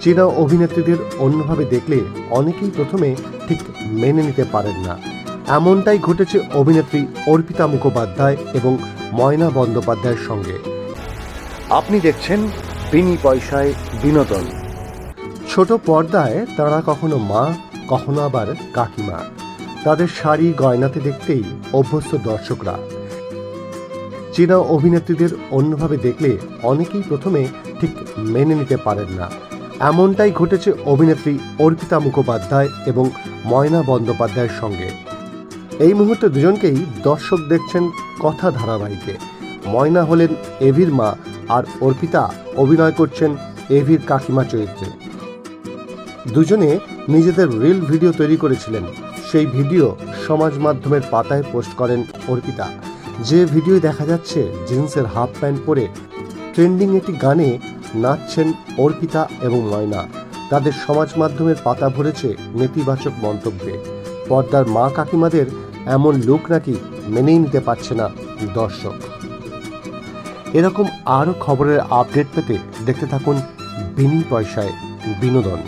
চীনা অভিনেত্রীদের অন্যভাবে দেখলে অনেকেই প্রথমে ঠিক মেনে নিতে পারেন না। এমনটাই ঘটেছে অভিনেত্রী অর্পিতা মুখোপাধ্যায় এবং ময়না বন্দ্যোপাধ্যায়ের সঙ্গে। আপনি দেখছেন বিনি পয়সায় বিনোদন। ছোট পর্দায় তারা কখনো মা, কখনো আবার কাকিমা। তাদের শাড়ি গয়নাতে দেখতেই অভ্যস্ত দর্শকরা। চীনা অভিনেত্রীদের অন্যভাবে দেখলে অনেকেই প্রথমে ঠিক মেনে নিতে পারেন না। এমনটাই ঘটেছে অভিনেত্রী অর্পিতা মুখোপাধ্যায় এবং ময়না বন্দ্যোপাধ্যায়ের সঙ্গে। এই মুহূর্তে দুজনকেই দর্শক দেখছেন কথা ধারাবাহিকে। ময়না হলেন এভির মা আর অর্পিতা অভিনয় করছেন এভির কাকিমা চরিত্রে। দুজনে নিজেদের রিল ভিডিও তৈরি করেছিলেন। সেই ভিডিও সমাজ মাধ্যমের পাতায় পোস্ট করেন অর্পিতা। যে ভিডিও দেখা যাচ্ছে জিন্সের হাফ প্যান্ট পরে ট্রেন্ডিং একটি গানে নাচছেন অর্পিতা এবং ময়না। তাদের সমাজ মাধ্যমের পাতা ভরেছে নেতিবাচক মন্তব্যে। পর্দার মা কাকিমাদের এমন লুক নাকি মেনেই নিতে পারছে না দর্শক। এরকম আরও খবরের আপডেট পেতে দেখতে থাকুন বিনি পয়সায় বিনোদন।